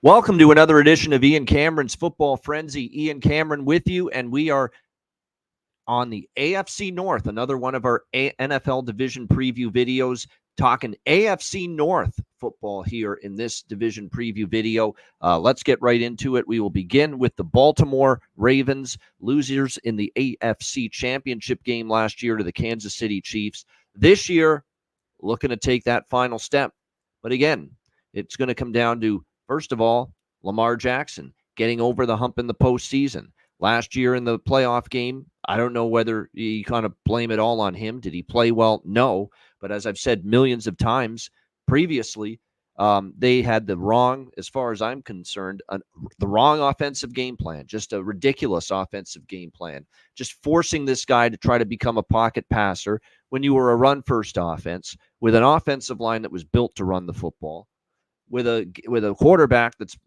Welcome to another edition of Ian Cameron's Football Frenzy. Ian Cameron with you, and we are on the AFC North, another one of our NFL division preview videos, talking AFC North football here in this division preview video. Let's get right into it. We will begin with the Baltimore Ravens, losers in the AFC Championship game last year to the Kansas City Chiefs. This year, looking to take that final step. But again, it's going to come down to, first of all, Lamar Jackson getting over the hump in the postseason. Last year in the playoff game, I don't know whether you kind of blame it all on him. Did he play well? No. But as I've said millions of times previously, they had the wrong, as far as I'm concerned, the wrong offensive game plan, just a ridiculous offensive game plan, just forcing this guy to try to become a pocket passer when you were a run-first offense with an offensive line that was built to run the football, with a quarterback that's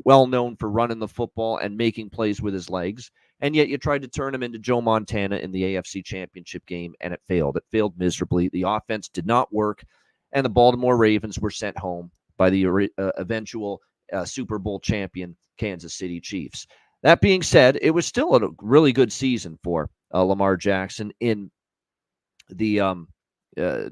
well known for running the football and making plays with his legs, and yet you tried to turn him into Joe Montana in the AFC Championship game, and it failed. It failed miserably. The offense did not work, and the Baltimore Ravens were sent home by the eventual Super Bowl champion Kansas City Chiefs. That being said, it was still a really good season for Lamar Jackson in the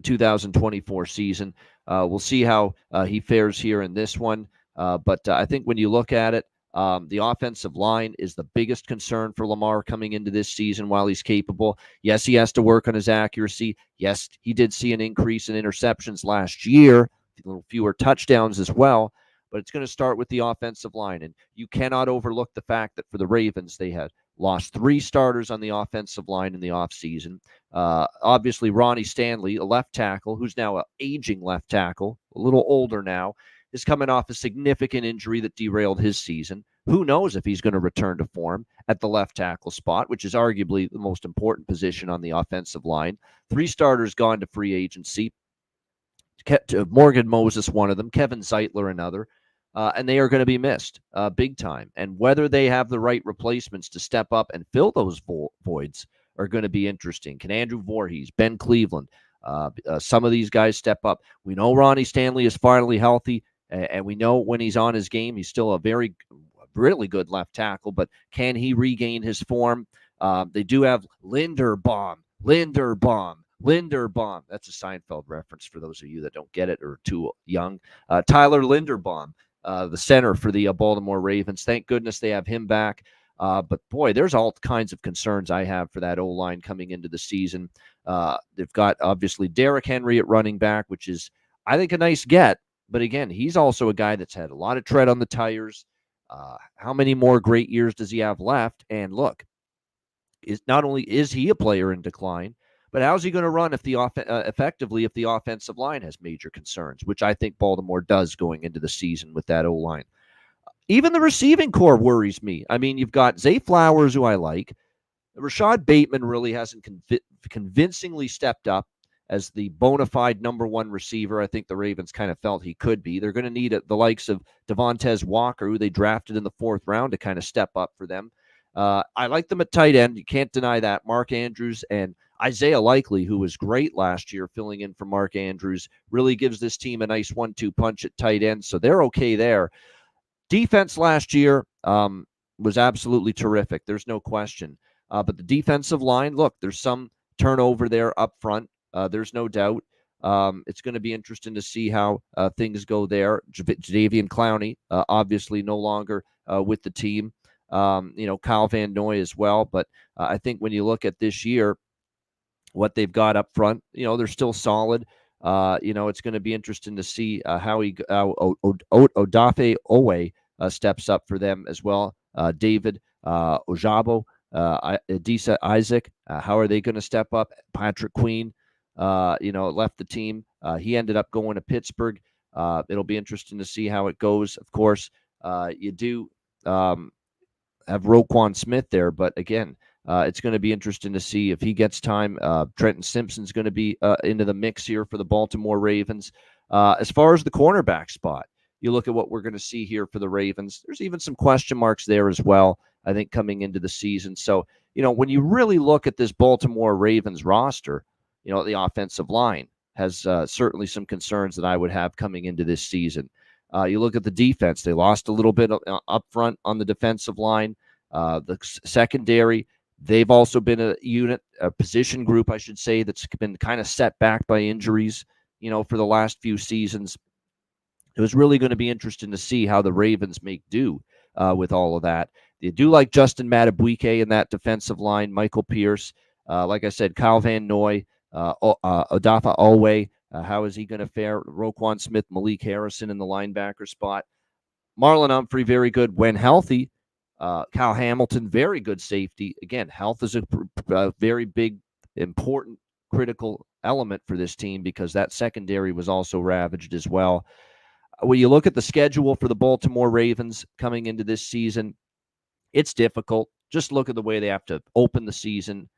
2024 season. We'll see how he fares here in this one. But I think when you look at it, the offensive line is the biggest concern for Lamar coming into this season while he's capable. Yes, he has to work on his accuracy. Yes, he did see an increase in interceptions last year, a little fewer touchdowns as well. But it's going to start with the offensive line. And you cannot overlook the fact that for the Ravens, they had lost 3 starters on the offensive line in the offseason. Obviously, Ronnie Stanley, a left tackle, who's now an aging left tackle, a little older now, is coming off a significant injury that derailed his season. Who knows if he's going to return to form at the left tackle spot, which is arguably the most important position on the offensive line. 3 starters gone to free agency. Morgan Moses, one of them, Kevin Zeitler, another. And they are going to be missed big time. And whether they have the right replacements to step up and fill those voids are going to be interesting. Can Andrew Voorhees, Ben Cleveland, some of these guys step up? We know Ronnie Stanley is finally healthy, and we know when he's on his game, he's still a really good left tackle, but can he regain his form? They do have Linderbaum. That's a Seinfeld reference for those of you that don't get it or too young. Tyler Linderbaum, the center for the Baltimore Ravens. Thank goodness they have him back. But, boy, there's all kinds of concerns I have for that O-line coming into the season. They've got, obviously, Derrick Henry at running back, which is, I think, a nice get. But, again, he's also a guy that's had a lot of tread on the tires. How many more great years does he have left? And, look, not only is he a player in decline, but how's he going to run effectively if the offensive line has major concerns, which I think Baltimore does going into the season with that O-line. Even the receiving core worries me. I mean, you've got Zay Flowers, who I like. Rashad Bateman really hasn't convincingly stepped up as the bona fide number 1 receiver. I think the Ravens kind of felt he could be. They're going to need the likes of Devontae Walker, who they drafted in the 4th round, to kind of step up for them. I like them at tight end. You can't deny that. Mark Andrews and Isaiah Likely, who was great last year filling in for Mark Andrews, really gives this team a nice 1-2 punch at tight end, so they're okay there. Defense last year was absolutely terrific. There's no question. But the defensive line, look, there's some turnover there up front. There's no doubt. It's going to be interesting to see how things go there. Jadeveon Clowney, obviously no longer with the team. Kyle Van Noy as well. But I think when you look at this year, what they've got up front, they're still solid. It's going to be interesting to see how Odafe Owe steps up for them as well. David Ojabo, Adisa Isaac, how are they going to step up? Patrick Queen, left the team. He ended up going to Pittsburgh. It'll be interesting to see how it goes. Of course, you do have Roquan Smith there, but again, it's going to be interesting to see if he gets time. Trenton Simpson's going to be into the mix here for the Baltimore Ravens. As far as the cornerback spot, you look at what we're going to see here for the Ravens. There's even some question marks there as well, I think, coming into the season. So, when you really look at this Baltimore Ravens roster, the offensive line has certainly some concerns that I would have coming into this season. You look at the defense; they lost a little bit up front on the defensive line. The secondary, they've also been a unit, a position group, I should say, that's been kind of set back by injuries, for the last few seasons. It was really going to be interesting to see how the Ravens make do with all of that. They do like Justin Madubuike in that defensive line, Michael Pierce. Like I said, Kyle Van Noy, Odafe Oweh. How is he going to fare? Roquan Smith, Malik Harrison in the linebacker spot. Marlon Humphrey, very good when healthy. Kyle Hamilton, very good safety. Again, health is a very big, important, critical element for this team because that secondary was also ravaged as well. When you look at the schedule for the Baltimore Ravens coming into this season, it's difficult. Just look at the way they have to open the season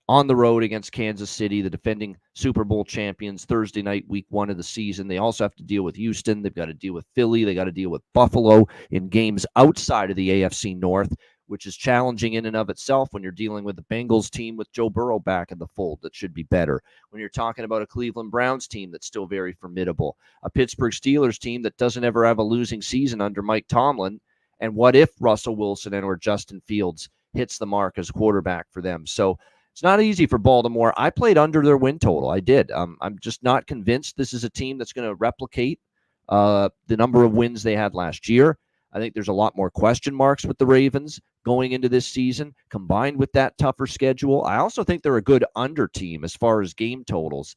on the road against Kansas City, the defending Super Bowl champions, Thursday night, week 1 of the season. They also have to deal with Houston. They've got to deal with Philly. They got to deal with Buffalo in games outside of the AFC North, which is challenging in and of itself when you're dealing with the Bengals team with Joe Burrow back in the fold that should be better. When you're talking about a Cleveland Browns team that's still very formidable, a Pittsburgh Steelers team that doesn't ever have a losing season under Mike Tomlin, and what if Russell Wilson and or Justin Fields hits the mark as quarterback for them? So it's not easy for Baltimore. I played under their win total. I did. I'm just not convinced this is a team that's going to replicate the number of wins they had last year. I think there's a lot more question marks with the Ravens going into this season, combined with that tougher schedule. I also think they're a good under team as far as game totals.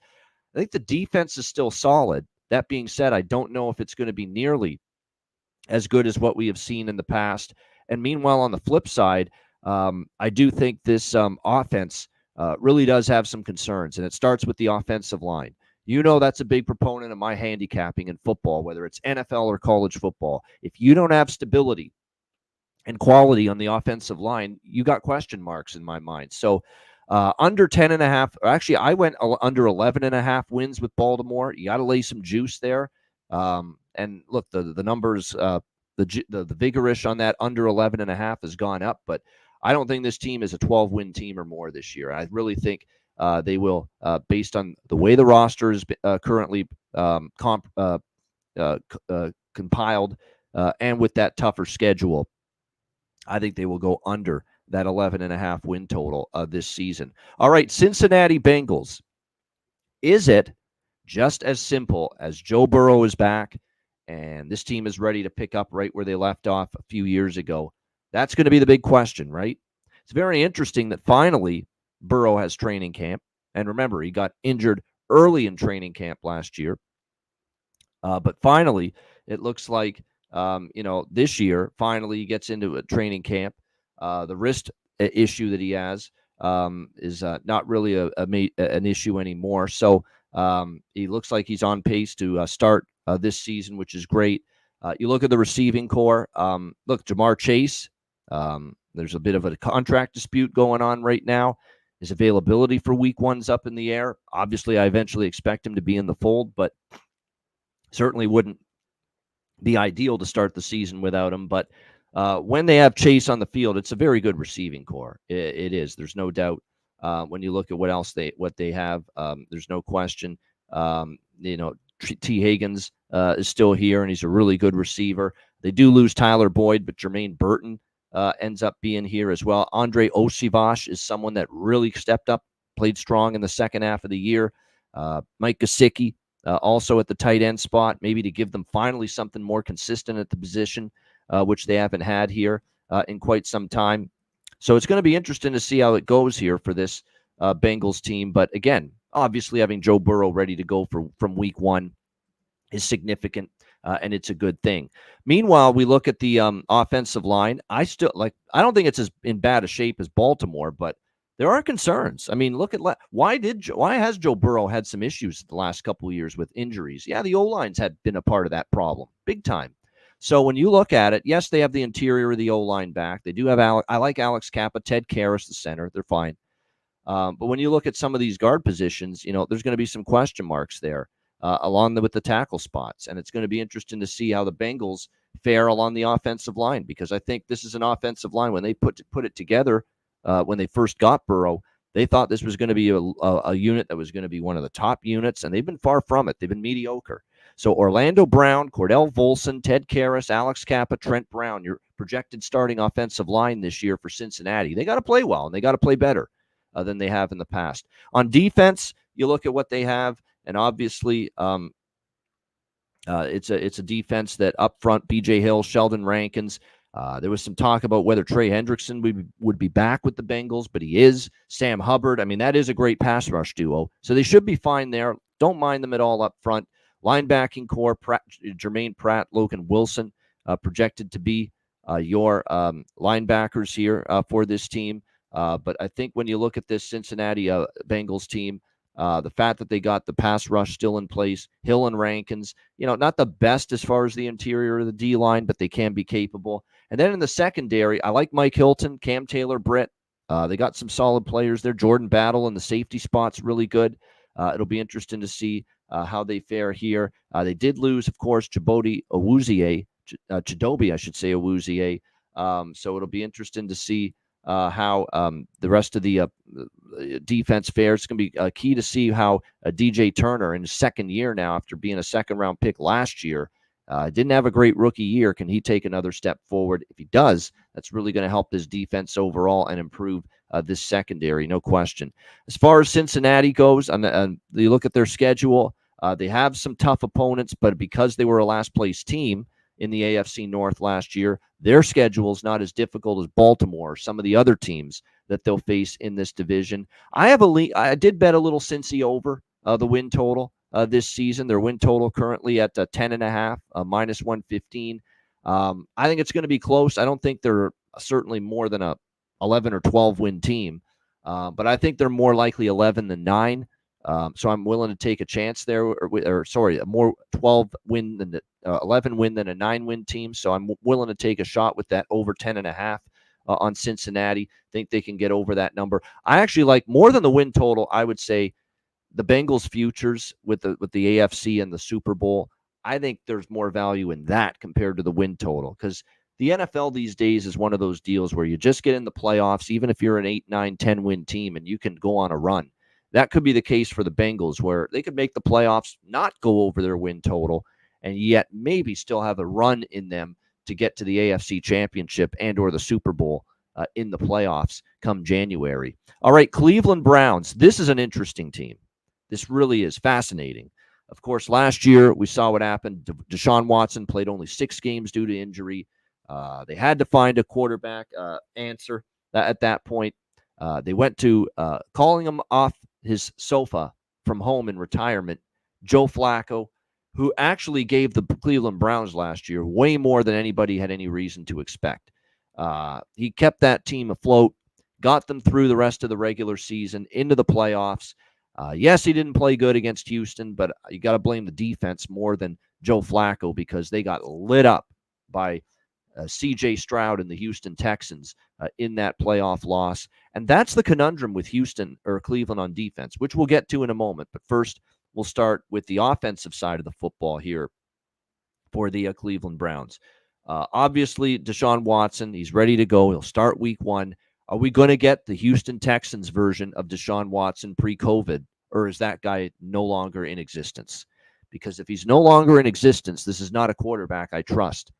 I think the defense is still solid. That being said, I don't know if it's going to be nearly as good as what we have seen in the past. And meanwhile, on the flip side, I do think this offense really does have some concerns, and it starts with the offensive line. That's a big proponent of my handicapping in football, whether it's NFL or college football. If you don't have stability and quality on the offensive line, you got question marks in my mind. So under 10.5, or actually I went under 11.5 wins with Baltimore. You got to lay some juice there. And look, the numbers, the vigorish on that under 11.5 has gone up, but I don't think this team is a 12-win team or more this year. I really think they will, based on the way the roster is currently compiled, and with that tougher schedule, I think they will go under that 11.5 win total this season. All right, Cincinnati Bengals. Is it just as simple as Joe Burrow is back and this team is ready to pick up right where they left off a few years ago? That's going to be the big question, right? It's very interesting that finally Burrow has training camp. And remember, he got injured early in training camp last year. But finally, it looks like, this year, finally he gets into a training camp. The wrist issue that he has is not really an issue anymore. So he looks like he's on pace to start this season, which is great. You look at the receiving core. Look, Jamar Chase, there's a bit of a contract dispute going on right now. His availability for week 1's up in the air. Obviously, I eventually expect him to be in the fold, but certainly wouldn't be ideal to start the season without him. But when they have Chase on the field, it's a very good receiving core. It is. There's no doubt. When you look at what they have, there's no question. T. Higgins is still here, and he's a really good receiver. They do lose Tyler Boyd, but Jermaine Burton ends up being here as well. Andre Osivas is someone that really stepped up, played strong in the second half of the year. Mike Gesicki, also at the tight end spot, maybe to give them finally something more consistent at the position, which they haven't had here in quite some time. So it's going to be interesting to see how it goes here for this Bengals team. But again, obviously having Joe Burrow ready to go from week 1 is significant, and it's a good thing. Meanwhile, we look at the offensive line. I don't think it's as in bad a shape as Baltimore, but there are concerns. I mean, look at why has Joe Burrow had some issues the last couple of years with injuries? Yeah, the O-lines had been a part of that problem, big time. So when you look at it, yes, they have the interior of the O-line back. They do have I like Alex Kappa, Ted Karras, the center. They're fine. But when you look at some of these guard positions, there's going to be some question marks there, along with the tackle spots. And it's going to be interesting to see how the Bengals fare along the offensive line, because I think this is an offensive line. When they put it together, when they first got Burrow, they thought this was going to be a unit that was going to be one of the top units, and they've been far from it. They've been mediocre. So Orlando Brown, Cordell Volson, Ted Karras, Alex Kappa, Trent Brown, your projected starting offensive line this year for Cincinnati. They got to play well, and they got to play better than they have in the past. On defense, you look at what they have, and obviously it's a defense that up front, B.J. Hill, Sheldon Rankins. There was some talk about whether Trey Hendrickson would be back with the Bengals, but he is. Sam Hubbard. I mean, that is a great pass rush duo. So they should be fine there. Don't mind them at all up front. Linebacking core, Jermaine Pratt, Logan Wilson, projected to be your linebackers here for this team. But I think when you look at this Cincinnati Bengals team, the fact that they got the pass rush still in place, Hill and Rankins, not the best as far as the interior of the D-line, but they can be capable. And then in the secondary, I like Mike Hilton, Cam Taylor-Britt. They got some solid players there. Jordan Battle in the safety spot's really good. It'll be interesting to see how they fare here. They did lose, of course, Chidobe Awuzie. So it'll be interesting to see how the rest of the defense fares. It's going to be key to see how DJ Turner, in his second year now, after being a second-round pick last year, didn't have a great rookie year. Can he take another step forward? If he does, that's really going to help this defense overall and improve this secondary, no question. As far as Cincinnati goes, you look at their schedule, they have some tough opponents, but because they were a last-place team in the AFC North last year, their schedule is not as difficult as Baltimore or some of the other teams that they'll face in this division. I did bet a little Cincy over the win total this season. Their win total currently at 10.5, minus 115. I think it's going to be close. I don't think they're certainly more than a 11 or 12 win team, but I think they're more likely 11 than 9. So I'm willing to take a chance there, a more 12 win than 11 win than a 9 win team. So I'm willing to take a shot with that over 10.5 on Cincinnati. Think they can get over that number. I actually like more than the win total. I would say the Bengals futures with the AFC and the Super Bowl. I think there's more value in that compared to the win total, because the NFL these days is one of those deals where you just get in the playoffs, even if you're an 8, 9, 10 win team, and you can go on a run. That could be the case for the Bengals, where they could make the playoffs, not go over their win total, and yet maybe still have a run in them to get to the AFC Championship and or the Super Bowl in the playoffs come January. All right, Cleveland Browns. This is an interesting team. This really is fascinating. Of course, last year we saw what happened. Deshaun Watson played only 6 games due to injury. They had to find a quarterback answer at that point. They went to calling him off his sofa from home in retirement, Joe Flacco, who actually gave the Cleveland Browns last year way more than anybody had any reason to expect. He kept that team afloat, got them through the rest of the regular season, into the playoffs. Yes, he didn't play good against Houston, but you got to blame the defense more than Joe Flacco, because they got lit up by C.J. Stroud and the Houston Texans in that playoff loss. And that's the conundrum with Cleveland on defense, which we'll get to in a moment. But first, we'll start with the offensive side of the football here for the Cleveland Browns. Obviously, Deshaun Watson, he's ready to go. He'll start week 1. Are we going to get the Houston Texans version of Deshaun Watson pre-COVID, or is that guy no longer in existence? Because if he's no longer in existence, this is not a quarterback I trust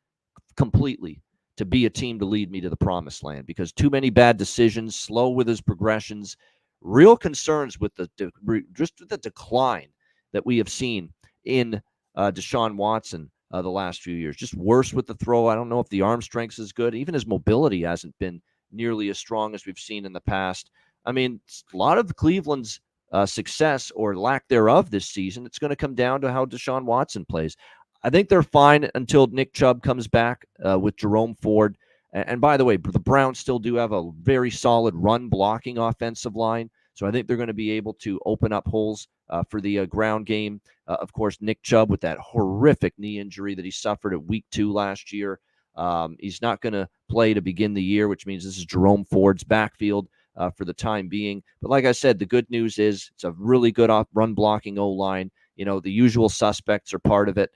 completely to be a team to lead me to the promised land, because too many bad decisions, slow with his progressions, real concerns with the decline that we have seen in Deshaun Watson the last few years. Just worse with the throw. I don't know if the arm strength is good. Even his mobility hasn't been nearly as strong as we've seen in the past. I mean, a lot of Cleveland's success or lack thereof this season, it's going to come down to how Deshaun Watson plays. I think they're fine until Nick Chubb comes back with Jerome Ford. And by the way, the Browns still do have a very solid run-blocking offensive line, so I think they're going to be able to open up holes for the ground game. Of course, Nick Chubb with that horrific knee injury that he suffered at week 2 last year. He's not going to play to begin the year, which means this is Jerome Ford's backfield for the time being. But like I said, the good news is it's a really good run-blocking O-line. The usual suspects are part of it.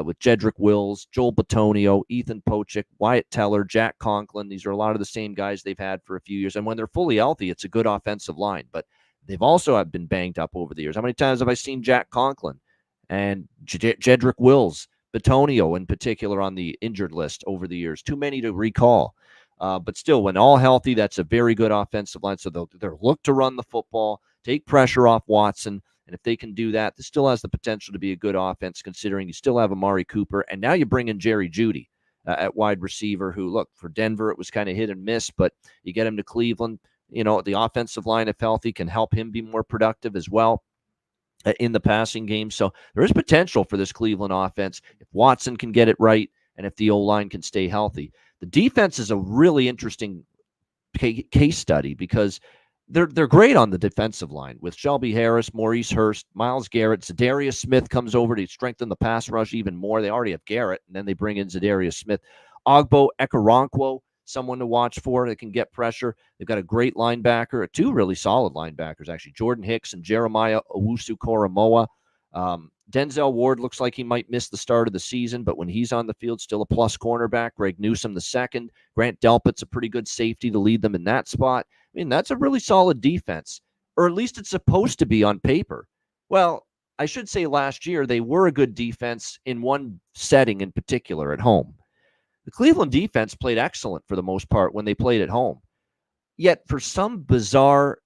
With Jedrick Wills, Joel Bitonio, Ethan Pochik, Wyatt Teller, Jack Conklin. These are a lot of the same guys they've had for a few years. And when they're fully healthy, it's a good offensive line. But they've also been banged up over the years. How many times have I seen Jack Conklin and Jedrick Wills, Batonio in particular on the injured list over the years. Too many to recall. But still, when all healthy, that's a very good offensive line. So they'll look to run the football, take pressure off Watson. And if they can do that, this still has the potential to be a good offense, considering you still have Amari Cooper. And now you bring in Jerry Jeudy at wide receiver, who, look, for Denver, it was kind of hit and miss, but you get him to Cleveland. The offensive line, if healthy, can help him be more productive as well in the passing game. So there is potential for this Cleveland offense if Watson can get it right and if the O-line can stay healthy. The defense is a really interesting case study because they're great on the defensive line with Shelby Harris, Maurice Hurst, Myles Garrett. Zadarius Smith comes over to strengthen the pass rush even more. They already have Garrett, and then they bring in Zadarius Smith. Ogbo Ekoronkwo, someone to watch for that can get pressure. They've got a great linebacker, two really solid linebackers, actually, Jordan Hicks and Jeremiah Owusu-Koramoah. Denzel Ward looks like he might miss the start of the season, but when he's on the field, still a plus cornerback. Greg Newsome the second. Grant Delpit's a pretty good safety to lead them in that spot. I mean, that's a really solid defense, or at least it's supposed to be on paper. Well, I should say last year they were a good defense in one setting in particular, at home. The Cleveland defense played excellent for the most part when they played at home. Yet for some bizarre,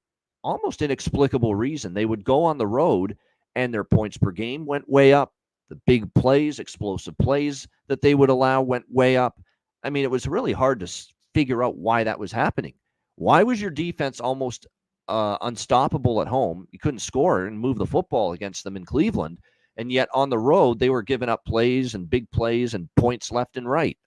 almost inexplicable reason, they would go on the road and their points per game went way up. The big plays, explosive plays that they would allow went way up. I mean, it was really hard to figure out why that was happening. Why was your defense almost unstoppable at home? You couldn't score and move the football against them in Cleveland. And yet on the road, they were giving up plays and big plays and points left and right.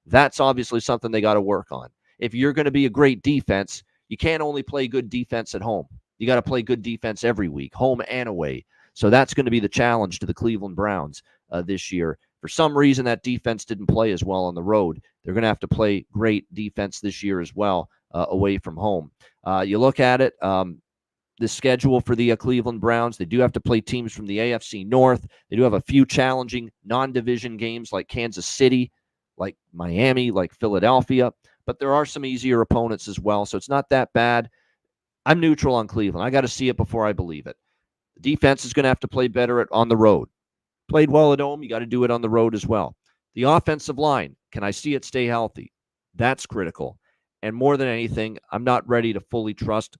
That's obviously something they got to work on. If you're going to be a great defense, you can't only play good defense at home. You got to play good defense every week, home and away. So that's going to be the challenge to the Cleveland Browns this year. For some reason, that defense didn't play as well on the road. They're going to have to play great defense this year as well away from home. You look at it, the schedule for the Cleveland Browns, they do have to play teams from the AFC North. They do have a few challenging non-division games like Kansas City, like Miami, like Philadelphia. But there are some easier opponents as well, so it's not that bad. I'm neutral on Cleveland. I got to see it before I believe it. The defense is going to have to play better on the road. Played well at home, you got to do it on the road as well. The offensive line, can I see it stay healthy? That's critical. And more than anything, I'm not ready to fully trust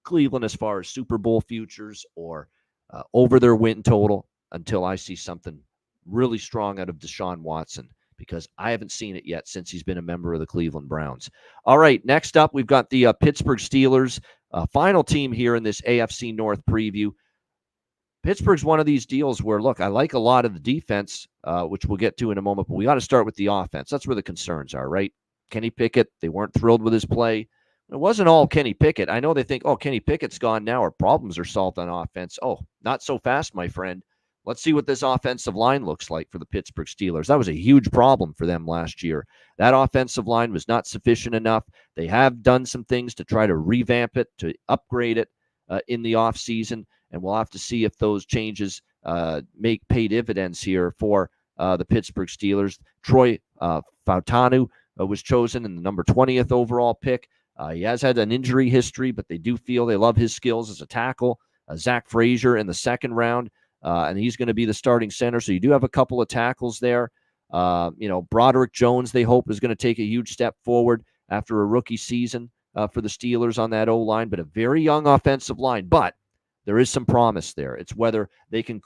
Cleveland as far as Super Bowl futures or over their win total until I see something really strong out of Deshaun Watson, because I haven't seen it yet since he's been a member of the Cleveland Browns. All right, next up, we've got the Pittsburgh Steelers, final team here in this AFC North preview. Pittsburgh's one of these deals where, look, I like a lot of the defense, which we'll get to in a moment, but we got to start with the offense. That's where the concerns are, right? Kenny Pickett, they weren't thrilled with his play. It wasn't all Kenny Pickett. I know they think, oh, Kenny Pickett's gone now, our problems are solved on offense. Oh, not so fast, my friend. Let's see what this offensive line looks like for the Pittsburgh Steelers. That was a huge problem for them last year. That offensive line was not sufficient enough. They have done some things to try to revamp it, to upgrade it in the offseason, and we'll have to see if those changes pay dividends here for the Pittsburgh Steelers. Troy Fautanu was chosen in the number 20th overall pick. He has had an injury history, but they do feel they love his skills as a tackle. Zach Frazier in the second round, and he's going to be the starting center. So you do have a couple of tackles there. Broderick Jones, they hope, is going to take a huge step forward after a rookie season for the Steelers on that O-line, but a very young offensive line. But there is some promise there. It's whether they can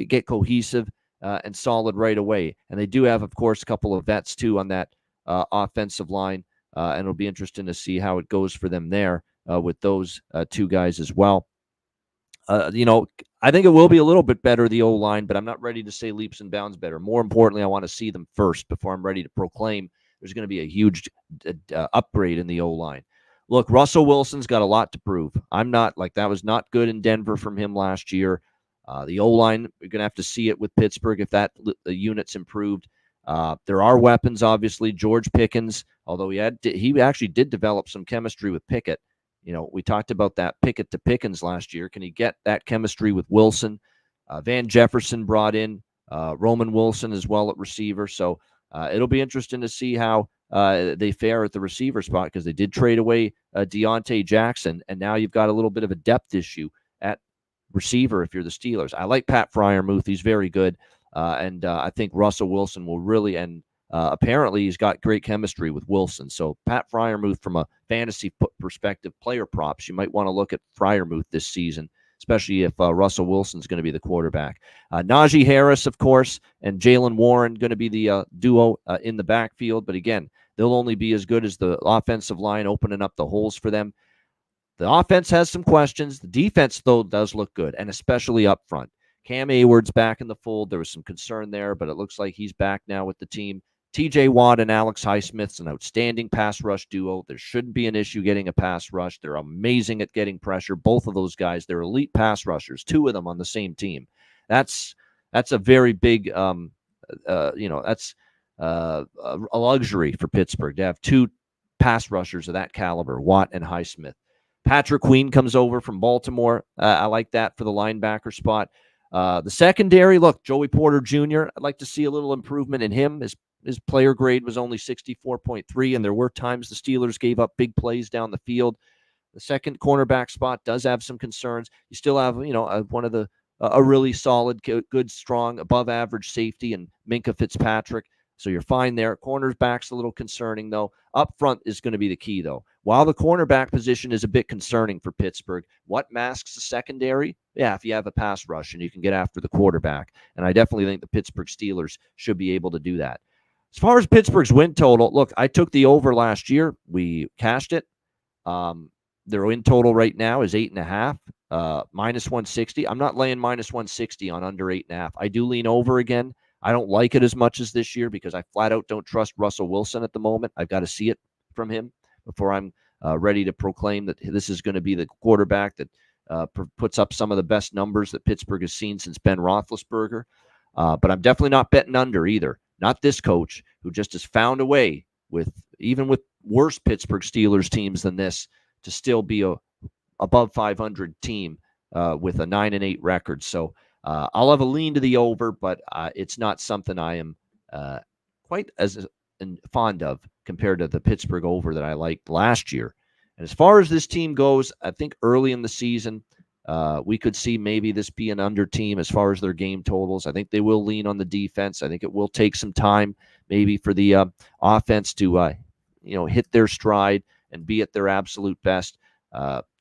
get cohesive and solid right away. And they do have, of course, a couple of vets, too, on that offensive line. And it'll be interesting to see how it goes for them there with those two guys as well. I think it will be a little bit better, the O-line, but I'm not ready to say leaps and bounds better. More importantly, I want to see them first before I'm ready to proclaim there's going to be a huge upgrade in the O-line. Look, Russell Wilson's got a lot to prove. I'm not like that was not good in Denver from him last year. The O-line, we're going to have to see it with Pittsburgh if that unit's improved. There are weapons, obviously. George Pickens, although he actually did develop some chemistry with Pickett. We talked about that Pickett to Pickens last year. Can he get that chemistry with Wilson? Van Jefferson brought in Roman Wilson as well at receiver. So it'll be interesting to see how they fare at the receiver spot, because they did trade away Deontay Jackson, and now you've got a little bit of a depth issue at receiver if you're the Steelers. I like Pat Freiermuth. He's very good. And I think Russell Wilson will really, and apparently he's got great chemistry with Wilson. So Pat Freiermuth, from a fantasy perspective, player props, you might want to look at Freiermuth this season, especially if Russell Wilson's going to be the quarterback. Najee Harris, of course, and Jalen Warren going to be the duo in the backfield. But again, they'll only be as good as the offensive line opening up the holes for them. The offense has some questions. The defense, though, does look good, and especially up front. Cam Hayward's back in the fold. There was some concern there, but it looks like he's back now with the team. TJ Watt and Alex Highsmith's an outstanding pass rush duo. There shouldn't be an issue getting a pass rush. They're amazing at getting pressure. Both of those guys, they're elite pass rushers, two of them on the same team. That's a very big, that's a luxury for Pittsburgh to have two pass rushers of that caliber, Watt and Highsmith. Patrick Queen comes over from Baltimore. I like that for the linebacker spot. The secondary, look, Joey Porter Jr., I'd like to see a little improvement in him. His player grade was only 64.3, and there were times the Steelers gave up big plays down the field. The second cornerback spot does have some concerns. You still have, one of the a really solid, good, strong, above-average safety and Minkah Fitzpatrick. So you're fine there. Cornerback's a little concerning, though. Up front is going to be the key, though. While the cornerback position is a bit concerning for Pittsburgh, what masks the secondary? Yeah, if you have a pass rush and you can get after the quarterback. And I definitely think the Pittsburgh Steelers should be able to do that. As far as Pittsburgh's win total, look, I took the over last year. We cashed it. Their win total right now is 8.5, minus 160. I'm not laying minus 160 on under 8.5. I do lean over again. I don't like it as much as this year because I flat out don't trust Russell Wilson at the moment. I've got to see it from him before I'm ready to proclaim that this is going to be the quarterback that puts up some of the best numbers that Pittsburgh has seen since Ben Roethlisberger. But I'm definitely not betting under either. Not this coach, who just has found a way, even with worse Pittsburgh Steelers teams than this, to still be a above 500 team with a 9-8 record. So I'll have a lean to the over, but it's not something I am quite as fond of compared to the Pittsburgh over that I liked last year. And as far as this team goes, I think early in the season, we could see maybe this be an under team as far as their game totals. I think they will lean on the defense. I think it will take some time maybe for the offense to hit their stride and be at their absolute best.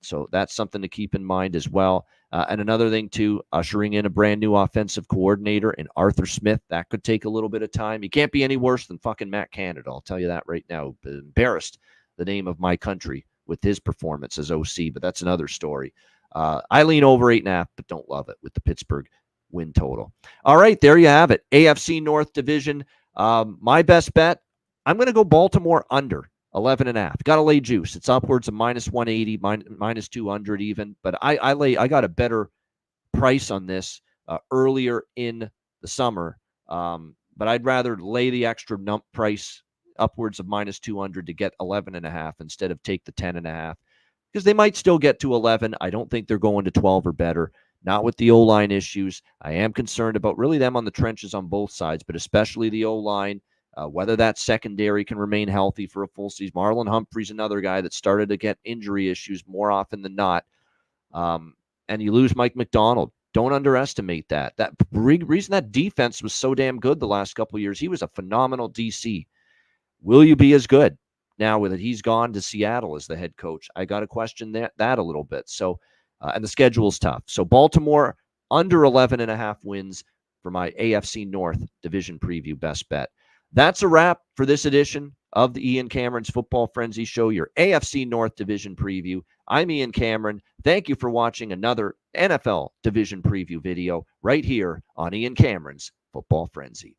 So that's something to keep in mind as well. And another thing, too, ushering in a brand new offensive coordinator in Arthur Smith. That could take a little bit of time. He can't be any worse than fucking Matt Canada. I'll tell you that right now. Embarrassed the name of my country with his performance as OC, but that's another story. I lean over 8.5, but don't love it with the Pittsburgh win total. All right, there you have it. AFC North Division. My best bet, I'm going to go Baltimore under 11.5. Got to lay juice. It's upwards of minus 180, minus 200 even. But I got a better price on this earlier in the summer. But I'd rather lay the extra price upwards of minus 200 to get 11.5 instead of take the 10.5. Because they might still get to 11. I don't think they're going to 12 or better. Not with the O-line issues. I am concerned about really them on the trenches on both sides, but especially the O-line. Whether that secondary can remain healthy for a full season. Marlon Humphrey's another guy that started to get injury issues more often than not. And you lose Mike McDonald. Don't underestimate that. That reason that defense was so damn good the last couple of years, he was a phenomenal DC. Will you be as good now with it? He's gone to Seattle as the head coach. I got to question that a little bit. So, and the schedule's tough. So Baltimore under 11.5 wins for my AFC North division preview best bet. That's a wrap for this edition of the Ian Cameron's Football Frenzy Show, your AFC North Division preview. I'm Ian Cameron. Thank you for watching another NFL Division preview video right here on Ian Cameron's Football Frenzy.